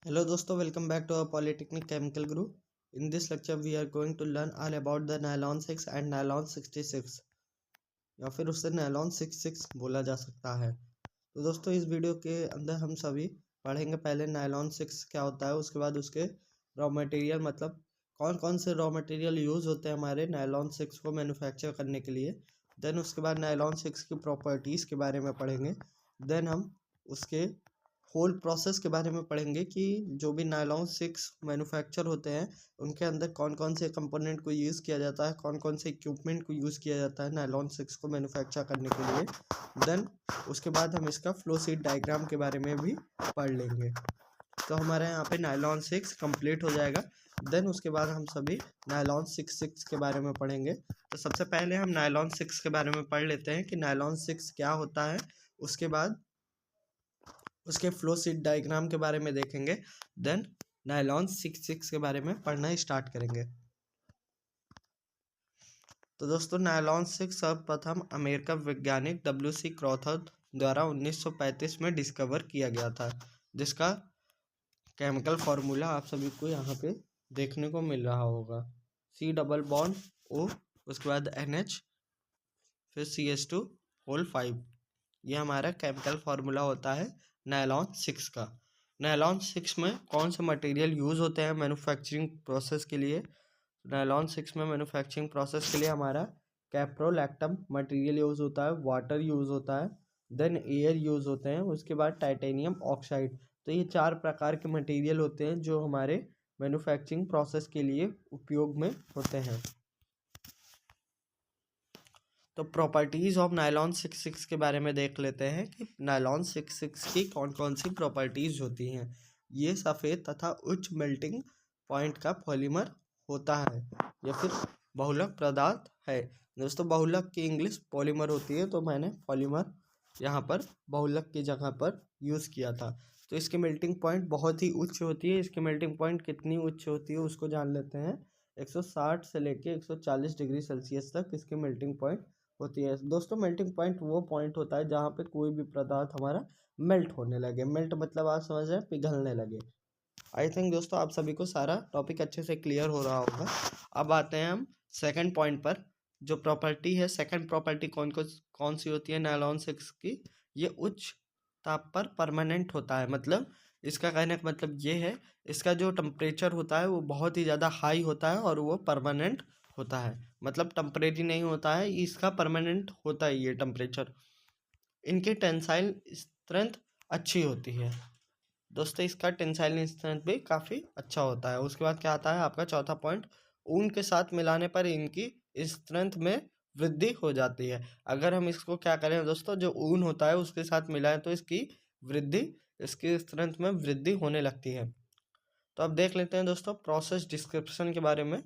Hello दोस्तों, welcome back to our Polytechnic Chemical Group. In this lecture we are going to learn all about the nylon 6 and nylon 66 या फिर उससे nylon 66 बोला जा सकता है। तो दोस्तों इस वीडियो के अंदर हम सभी पढ़ेंगे पहले nylon 6 क्या होता है, उसके बाद उसके रॉ मटेरियल मतलब कौन कौन से रॉ मटेरियल यूज़ होते हैं हमारे nylon 6 को मैन्युफैक्चर करने के लिए। देन उसके बाद nylon 6 की प्रॉपर्टीज़ के बारे में पढ़ेंगे। देन हम उसके होल प्रोसेस के बारे में पढ़ेंगे कि जो भी नायलॉन 6 मैन्युफैक्चर होते हैं उनके अंदर कौन कौन से कंपोनेंट को यूज़ किया जाता है, कौन कौन से इक्विपमेंट को यूज़ किया जाता है नायलॉन 6 को मैन्युफैक्चर करने के लिए। देन उसके बाद हम इसका फ्लो शीट डायग्राम के बारे में भी पढ़ लेंगे। तो हमारे यहाँ पे नायलॉन 6 कंप्लीट हो जाएगा। देन उसके बाद हम सभी नायलॉन 6 के बारे में पढ़ेंगे। तो सबसे पहले हम नायलॉन 6 के बारे में पढ़ लेते हैं कि नायलॉन 6 क्या होता है। उसके बाद उसके फ्लो शीट डायग्राम के बारे में देखेंगे। देन नायलॉन 6 के बारे में पढ़ना स्टार्ट करेंगे। तो दोस्तों नायलॉन 6 सर्वप्रथम अमेरिकन वैज्ञानिक WC क्रॉथर द्वारा 1935 में डिस्कवर किया गया था, जिसका केमिकल फार्मूला आप सभी को यहाँ पे देखने को मिल रहा होगा। C डबल बॉन्ड O, उसके बाद NH, फिर CH2 होल 5। ये हमारा केमिकल फार्मूला होता है नायलॉन 6 का। नायलॉन 6 में कौन से मटेरियल यूज़ होते हैं मैन्युफैक्चरिंग प्रोसेस के लिए। नायलॉन 6 में मैन्युफैक्चरिंग प्रोसेस के लिए हमारा कैप्रोलैक्टम मटेरियल यूज़ होता है, वाटर यूज़ होता है, देन एयर यूज़ होते हैं, उसके बाद टाइटेनियम ऑक्साइड। तो ये 4 प्रकार के मटेरियल होते हैं जो हमारे मैन्युफैक्चरिंग प्रोसेस के लिए उपयोग में होते हैं। तो प्रॉपर्टीज़ ऑफ नायलॉन 6 के बारे में देख लेते हैं कि नायलॉन 6 की कौन कौन सी प्रॉपर्टीज़ होती हैं। ये सफ़ेद तथा उच्च मेल्टिंग पॉइंट का पॉलीमर होता है या फिर बहुलक पदार्थ है। दोस्तों बहुलक की इंग्लिश पॉलीमर होती है, तो मैंने पॉलीमर यहाँ पर बहुलक की जगह पर यूज़ किया था। तो इसकी मेल्टिंग पॉइंट बहुत ही उच्च होती है। इसकी मेल्टिंग पॉइंट कितनी उच्च होती है उसको जान लेते हैं। 160 से लेके 140 डिग्री सेल्सियस तक इसकी मेल्टिंग पॉइंट होती है। दोस्तों मेल्टिंग पॉइंट वो पॉइंट होता है जहाँ पे कोई भी पदार्थ हमारा मेल्ट होने लगे। मेल्ट मतलब आप समझ रहे हैं, पिघलने लगे। आई थिंक दोस्तों आप सभी को सारा टॉपिक अच्छे से क्लियर हो रहा होगा। अब आते हैं हम सेकंड पॉइंट पर। जो प्रॉपर्टी है, सेकंड प्रॉपर्टी कौन सी होती है नायलॉन 6 की। ये उच्च ताप पर परमानेंट होता है। मतलब इसका कहने का मतलब ये है, इसका जो टेम्परेचर होता है वो बहुत ही ज़्यादा हाई होता है और वो परमानेंट होता है। मतलब टेम्परेरी नहीं होता है, इसका परमानेंट होता है ये टेम्परेचर। इनकी टेंसाइल स्ट्रेंथ अच्छी होती है। दोस्तों इसका टेंसाइल स्ट्रेंथ भी काफ़ी अच्छा होता है। उसके बाद क्या आता है आपका चौथा पॉइंट, ऊन के साथ मिलाने पर इनकी स्ट्रेंथ में वृद्धि हो जाती है। अगर हम इसको क्या करें दोस्तों, जो ऊन होता है उसके साथ मिलाएं तो इसकी स्ट्रेंथ में वृद्धि होने लगती है। तो अब देख लेते हैं दोस्तों प्रोसेस डिस्क्रिप्शन के बारे में।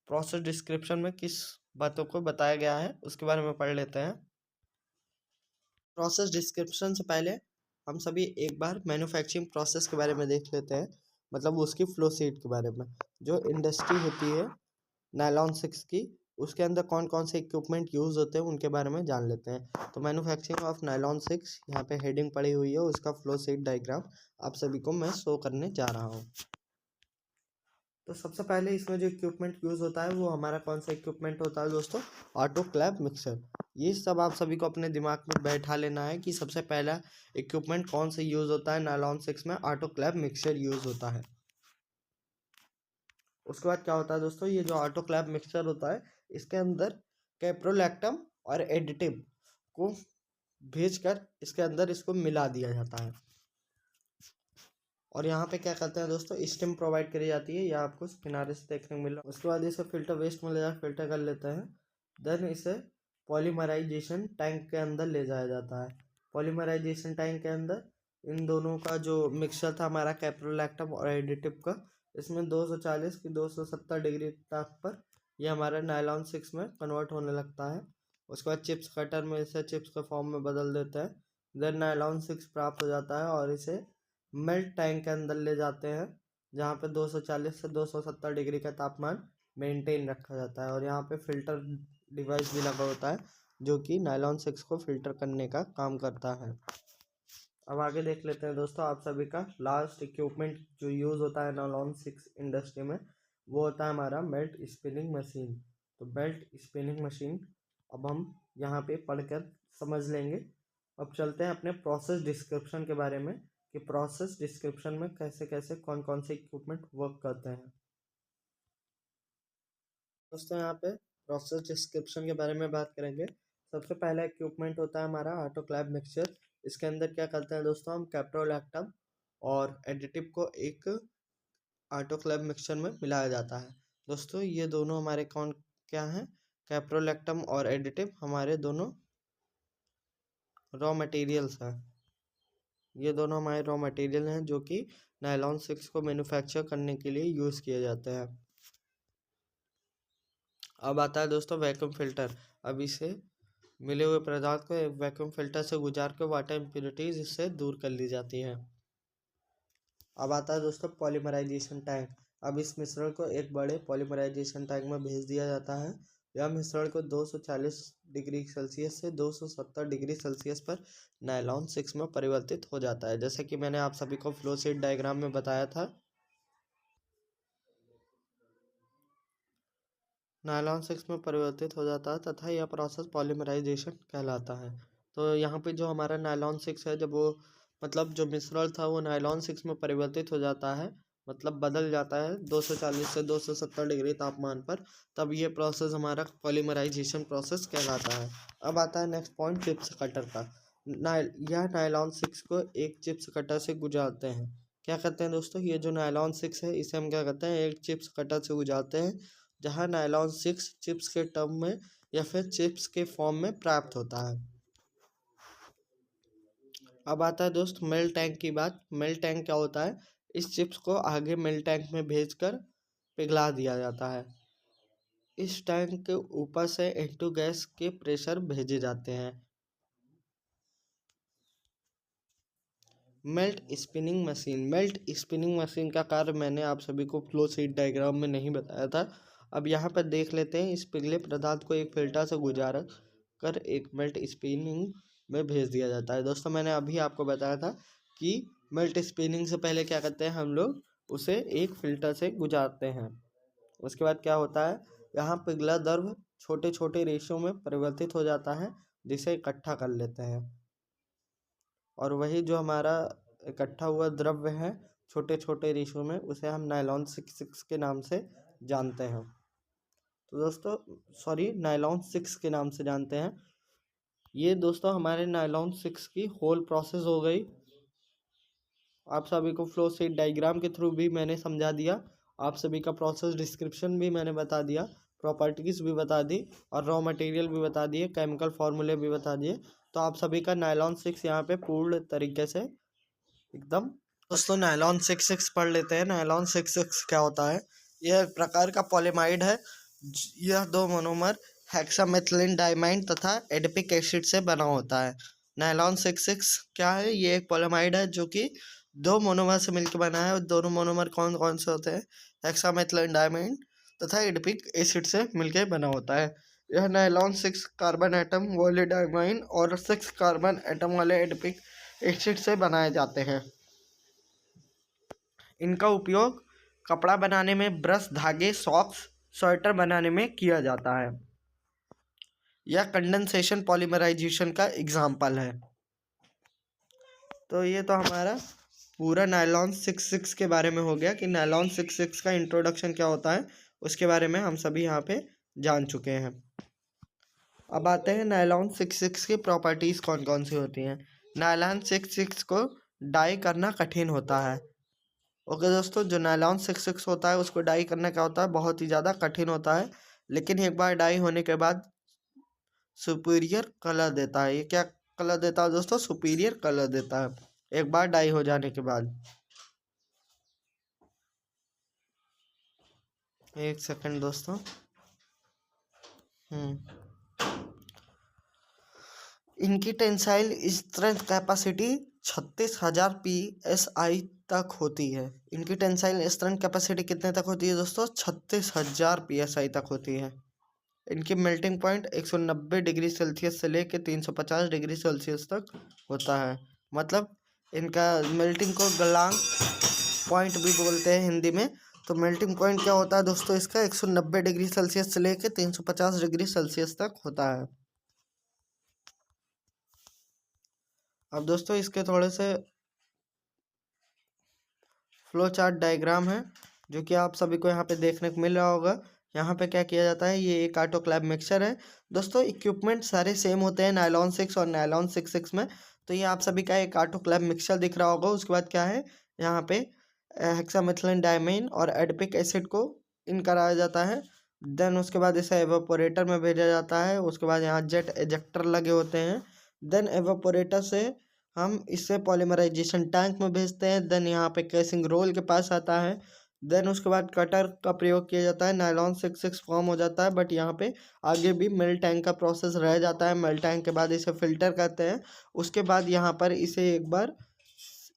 प्रोसेस डिस्क्रिप्शन में किस बातों को बताया गया है उसके बारे में पढ़ लेते हैं। प्रोसेस डिस्क्रिप्शन से पहले हम सभी एक बार मैन्युफैक्चरिंग प्रोसेस के बारे में देख लेते हैं, मतलब उसकी फ्लो शीट के बारे में। जो इंडस्ट्री होती है नायलॉन 6 की, उसके अंदर कौन कौन से इक्विपमेंट यूज़ होते हैं उनके बारे में जान लेते हैं। तो मैन्युफैक्चरिंग ऑफ नायलॉन 6 यहाँ पे हेडिंग पड़ी हुई है, उसका फ्लो शीट डायग्राम आप सभी को मैं शो करने जा रहा हूँ। तो सबसे पहले इसमें जो इक्विपमेंट यूज़ होता है वो हमारा कौन सा इक्विपमेंट होता है दोस्तों, ऑटोक्लेव मिक्सर। ये सब आप सभी को अपने दिमाग में बैठा लेना है कि सबसे पहला इक्विपमेंट कौन सा यूज़ होता है नायलॉन 6 में। ऑटोक्लेव मिक्सर यूज़ होता है। उसके बाद क्या होता है दोस्तों, ये जो ऑटोक्लेव मिक्सर होता है इसके अंदर कैप्रोलैक्टम और एडिटिव को भेजकर इसके अंदर इसको मिला दिया जाता है। और यहाँ पे क्या करते हैं दोस्तों, स्टीम प्रोवाइड करी जाती है, यह आपको किनारे से देखने को मिल रहा है। उसके बाद इसे फिल्टर वेस्ट में ले जाकर फिल्टर कर लेते हैं। देन इसे पॉलीमराइजेशन टैंक के अंदर ले जाया जाता है। पॉलीमराइजेशन टैंक के अंदर इन दोनों का जो मिक्सचर था हमारा कैप्रोलैक्टम और एडिटिव का, इसमें 240 की 270 डिग्री ताप पर यह हमारा नायलॉन 6 में कन्वर्ट होने लगता है। उसके बाद चिप्स कटर में इसे चिप्स के फॉर्म में बदल देते हैं। देन नायलॉन 6 प्राप्त हो जाता है और इसे मेल्ट टैंक के अंदर ले जाते हैं, जहाँ पे 240 से 270 डिग्री का तापमान मेंटेन रखा जाता है। और यहाँ पे फिल्टर डिवाइस भी लगा होता है जो कि नायलॉन 6 को फिल्टर करने का काम करता है। अब आगे देख लेते हैं दोस्तों आप सभी का लास्ट इक्विपमेंट जो यूज़ होता है नायलॉन 6 इंडस्ट्री में, वो होता है हमारा मेल्ट स्पिनिंग मशीन। तो मेल्ट स्पिनिंग मशीन अब हम यहाँ पे पढ़कर समझ लेंगे। अब चलते हैं अपने प्रोसेस डिस्क्रिप्शन के बारे में कि प्रोसेस डिस्क्रिप्शन में कैसे कैसे कौन कौन से इक्विपमेंट वर्क करते हैं। दोस्तों यहाँ पे प्रोसेस डिस्क्रिप्शन के बारे में बात करेंगे। सबसे पहला इक्विपमेंट होता है हमारा ऑटोक्लेव मिक्सचर। इसके अंदर क्या करते हैं दोस्तों, हम कैप्रोलैक्टम और एडिटिव को एक ऑटोक्लेव मिक्सचर में मिलाया जाता है। दोस्तों ये दोनों हमारे कौन क्या हैं, कैप्रोलैक्टम और एडिटिव हमारे दोनों रॉ मटेरियल्स हैं। ये दोनों हमारे रॉ मटेरियल हैं जो कि नायलॉन 6 को मैन्युफैक्चर करने के लिए यूज़ किए जाते हैं। अब आता है दोस्तों वैक्यूम फिल्टर। अब इसे मिले हुए पदार्थ को एक वैक्यूम फिल्टर से गुजार के वाटर इम्प्योरिटीज इससे दूर कर ली जाती हैं। अब आता है दोस्तों पॉलीमराइजेशन टैंक। अब इस मिश्रण को एक बड़े पॉलीमराइजेशन टैंक में भेज दिया जाता है। यह मिश्रण को 240 डिग्री सेल्सियस से 270 डिग्री सेल्सियस पर नायलॉन 6 में परिवर्तित हो जाता है। जैसे कि मैंने आप सभी को फ्लो शीट डायग्राम में बताया था, नायलॉन 6 में परिवर्तित हो जाता है तथा यह प्रोसेस पॉलीमराइजेशन कहलाता है। तो यहाँ पे जो हमारा नायलॉन 6 है, जब वो मतलब जो मिश्रण था वो नायलॉन 6 में परिवर्तित हो जाता है, मतलब बदल जाता है 240 से 270 डिग्री तापमान पर, तब ये प्रोसेस हमारा पॉलीमराइजेशन प्रोसेस कहलाता है। अब आता है नेक्स्ट पॉइंट चिप्स कटर का। यह नायलॉन 6 को एक चिप्स कटर से गुजारते हैं। क्या करते हैं दोस्तों, ये जो नायलॉन 6 है इसे हम क्या करते हैं, एक चिप्स कटर से गुजारते हैं, जहां नायलॉन 6 चिप्स के टर्म में या फिर चिप्स के फॉर्म में प्राप्त होता है। अब आता है दोस्त मिल्क टैंक की बात। मिल्क टैंक क्या होता है, इस चिप्स को आगे मिल्क टैंक में भेजकर पिघला दिया जाता है। इस टैंक के ऊपर से इंटू गैस के प्रेशर भेजे जाते हैं। Melt spinning machine. Melt spinning machine का कार्य मैंने आप सभी को फ्लो शीट डायग्राम में नहीं बताया था। अब यहाँ पर देख लेते हैं। इस पिघले पदार्थ को एक फिल्टर से गुजार कर एक मेल्ट स्पिनिंग में भेज दिया जाता है। दोस्तों मैंने अभी आपको बताया था कि मेल्ट स्पिनिंग से पहले क्या करते हैं, हम लोग उसे एक फिल्टर से गुजारते हैं। उसके बाद क्या होता है, यहाँ पिघला द्रव छोटे छोटे रेशों में परिवर्तित हो जाता है, जिसे इकट्ठा कर लेते हैं। और वही जो हमारा इकट्ठा हुआ द्रव्य है छोटे छोटे रेशों में, उसे हम नायलॉन 6 के नाम से जानते हैं। तो दोस्तों नायलॉन 6 के नाम से जानते हैं। ये दोस्तों हमारे नायलॉन 6 की होल प्रोसेस हो गई। आप सभी को फ्लो शीट डायग्राम के थ्रू भी मैंने समझा दिया, आप सभी का प्रोसेस डिस्क्रिप्शन भी मैंने बता दिया, प्रॉपर्टीज़ भी बता दी और रॉ मटेरियल भी बता दिए, केमिकल फार्मूले भी बता दिए। तो आप सभी का नायलॉन 6 यहाँ पे पूर्ण तरीके से एकदम। दोस्तों नायलॉन 6 पढ़ लेते हैं। नायलॉन 6 क्या होता है, यह एक प्रकार का पॉलीमाइड है। यह दो मोनोमर हेक्सामेथिलीन डाइमाइन तथा एडिपिक एसिड से बना होता है। नायलॉन 6 क्या है, ये एक पॉलीमाइड है जो कि दो मोनोमर से मिलकर बना है। और दोनों मोनोमर कौन कौन से होते हैं, हेक्सामेथिलीन डाइमाइन तथा एडिपिक एसिड से मिलकर बना होता है। यह नायलॉन 6 कार्बन एटम वाले डाइमाइन और 6 कार्बन एटम वाले एडिपिक एसिड से बनाए जाते हैं। इनका उपयोग कपड़ा बनाने में, ब्रश, धागे, सॉक्स, स्वेटर बनाने में किया जाता है। यह कंडेंसेशन पॉलीमराइजेशन का एग्जाम्पल है। तो ये तो हमारा पूरा नायलॉन 6 के बारे में हो गया कि नायलॉन 6 का इंट्रोडक्शन क्या होता है, उसके बारे में हम सभी यहाँ पे जान चुके हैं। अब आते हैं नायलॉन 6 की प्रॉपर्टीज़ कौन कौन सी होती हैं। नायलॉन 6 को डाई करना कठिन होता है। ओके दोस्तों, जो नायलॉन 6 होता है उसको डाई करना क्या होता है, बहुत ही ज़्यादा कठिन होता है। लेकिन एक बार डाई होने के बाद सुपीरियर कलर देता है। ये क्या कलर देता है दोस्तों, सुपीरियर कलर देता है एक बार डाई हो जाने के बाद। एक सेकंड दोस्तों। इनकी टेंसाइल स्ट्रेंथ कैपेसिटी 36,000 PSI तक होती है। इनकी टेंसाइल स्ट्रेंथ कैपेसिटी कितने तक होती है दोस्तों, 36,000 PSI तक होती है। इनकी मेल्टिंग पॉइंट 190 डिग्री सेल्सियस से लेकर 350 डिग्री सेल्सियस तक होता है। मतलब इनका मेल्टिंग को गलांग पॉइंट भी बोलते हैं हिंदी में। तो मेल्टिंग पॉइंट क्या होता है दोस्तों, इसका 190 डिग्री सेल्सियस से लेकर 350 डिग्री सेल्सियस तक होता है। अब दोस्तों इसके थोड़े से फ्लो चार्ट डायग्राम है जो कि आप सभी को यहाँ पे देखने को मिल रहा होगा। यहाँ पे क्या किया जाता है, ये एक ऑटोक्लेव मिक्सचर है दोस्तों। इक्विपमेंट सारे सेम होते हैं नायलॉन 6 और नायलॉन 6 में। तो ये आप सभी का एक ऑटोक्लेव मिक्सचर दिख रहा होगा। उसके बाद क्या है, यहाँ पे हेक्सामेथिलीन डायमीन और एडिपिक एसिड को इन कराया जाता है। देन उसके बाद इसे एवापोरेटर में भेजा जाता है। उसके बाद यहाँ जेट एजेक्टर लगे होते हैं। देन एवापोरेटर से हम इसे पॉलीमराइजेशन टैंक में भेजते हैं। देन यहाँ पे केसिंग रोल के पास आता है। देन उसके बाद कटर का प्रयोग किया जाता है। नायलॉन 6 फॉर्म हो जाता है, बट यहाँ पे आगे भी मिल टैंक का प्रोसेस रह जाता है। मिल टैंक के बाद इसे फिल्टर करते हैं। उसके बाद यहाँ पर इसे एक बार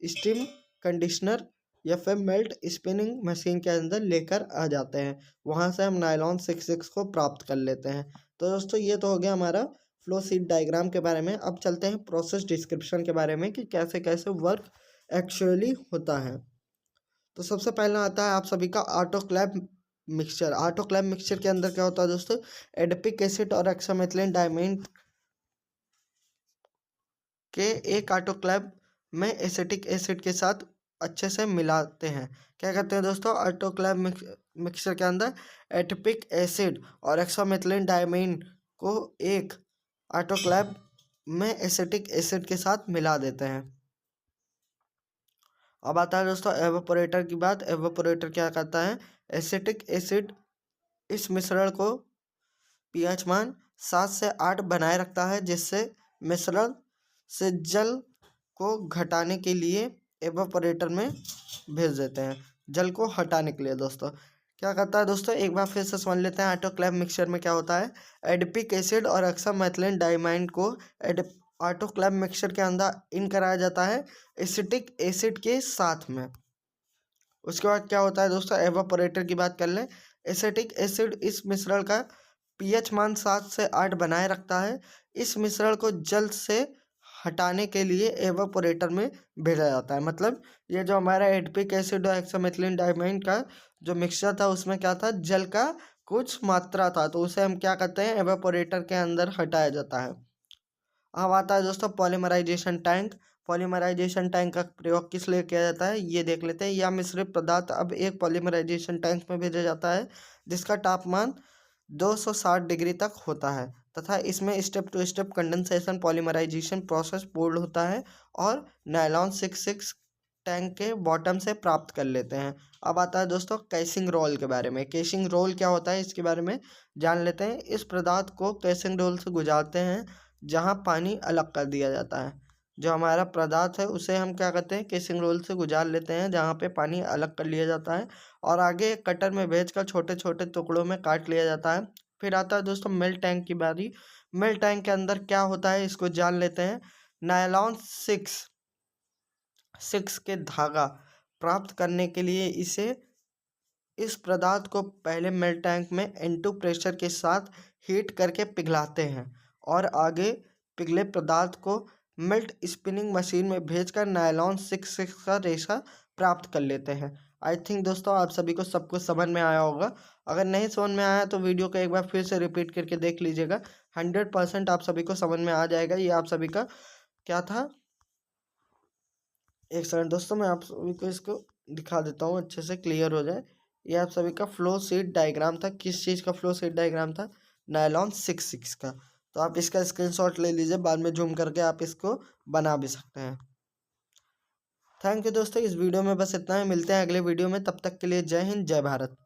स्टीम कंडीशनर या फिर मेल्ट स्पिनिंग मशीन के अंदर लेकर आ जाते हैं। वहाँ से हम नायलॉन 6 को प्राप्त कर लेते हैं। तो दोस्तों ये तो हो गया हमारा फ्लो शीट डायग्राम के बारे में। अब चलते हैं प्रोसेस डिस्क्रिप्शन के बारे में कि कैसे कैसे वर्क एक्चुअली होता है। तो सबसे पहला आता है आप सभी का ऑटोक्लेव मिक्सचर। ऑटोक्लेव मिक्सचर के अंदर क्या होता है दोस्तों, एडिपिक एसिड और हेक्सामेथिलीन डायमीन के एक ऑटोक्लेव में एसिटिक एसिड के साथ अच्छे से मिलाते हैं। क्या कहते हैं दोस्तों, ऑटोक्लेव मिक्सचर के अंदर एडिपिक एसिड और हेक्सामेथिलीन डायमीन को एक ऑटोक्लेव में एसिटिक एसिड के साथ मिला देते हैं। अब आता है दोस्तों एवापोरेटर की बात। एवापोरेटर क्या करता है, एसिटिक एसिड इस मिश्रण को पीएच मान 7 से 8 बनाए रखता है, जिससे मिश्रण से जल को घटाने के लिए एवापोरेटर में भेज देते हैं। जल को हटाने के लिए दोस्तों क्या करता है दोस्तों, एक बार फिर से समझ लेते हैं। ऑटोक्लेव मिक्सचर में क्या होता है, एडिपिक एसिड और हेक्सामेथिलीन डायमीन को ऑटोक्लेव मिक्सचर के अंदर इन कराया जाता है एसिटिक एसिड के साथ में। उसके बाद क्या होता है दोस्तों, एवापोरेटर की बात कर लें। एसिटिक एसिड इस मिश्रण का पीएच मान 7 से 8 बनाए रखता है। इस मिश्रण को जल से हटाने के लिए एवापोरेटर में भेजा जाता है। मतलब ये जो हमारा एडिपिक एसिड और हेक्सामेथिलीन डायमीन का जो मिक्सचर था उसमें क्या था, जल का कुछ मात्रा था, तो उसे हम क्या करते हैं, एवापोरेटर के अंदर हटाया जाता है। अब आता है दोस्तों पॉलीमराइजेशन टैंक। पॉलीमराइजेशन टैंक का प्रयोग किस लिए किया जाता है ये देख लेते हैं। यह मिश्रित पदार्थ अब एक पॉलीमराइजेशन टैंक में भेजा जाता है जिसका तापमान 260 डिग्री तक होता है तथा इसमें step to step condensation polymerisation process पूर्ण होता है और नायलॉन 6 टैंक के बॉटम से प्राप्त कर लेते हैं। अब आता है दोस्तों केसिंग रोल के बारे में। केसिंग रोल क्या होता है इसके बारे में जान लेते हैं। इस पदार्थ को केसिंग रोल से गुजारते हैं जहां पानी अलग कर दिया जाता है। जो हमारा पदार्थ है उसे हम क्या करते हैं, केसिंग रोल से गुजार लेते हैं जहाँ पे पानी अलग कर लिया जाता है और आगे कटर में भेजकर छोटे छोटे टुकड़ों में काट लिया जाता है। फिर आता है दोस्तों मिल टैंक की बारी। मिल टैंक के अंदर क्या होता है इसको जान लेते हैं। नायलॉन 6 के धागा प्राप्त करने के लिए इस पदार्थ को पहले मिल टैंक में N2 प्रेशर के साथ हीट करके पिघलाते हैं और आगे पिघले पदार्थ को मिल्ट स्पिनिंग मशीन में भेजकर नायलॉन 6 का रेशा प्राप्त कर लेते हैं। आई थिंक दोस्तों आप सभी को सब कुछ समझ में आया होगा। अगर नहीं समझ में आया तो वीडियो को एक बार फिर से रिपीट करके देख लीजिएगा। 100% आप सभी को समझ में आ जाएगा। ये आप सभी का क्या था, एक सेकंड दोस्तों मैं आप सभी को इसको दिखा देता हूँ अच्छे से क्लियर हो जाए। ये आप सभी का फ्लो शीट डायग्राम था। किस चीज़ का फ्लो शीट डायग्राम था, नायलॉन 6 का। तो आप इसका स्क्रीनशॉट ले लीजिए, बाद में जूम करके आप इसको बना भी सकते हैं। थैंक यू दोस्तों, इस वीडियो में बस इतना ही। मिलते हैं अगले वीडियो में, तब तक के लिए जय हिंद जय भारत।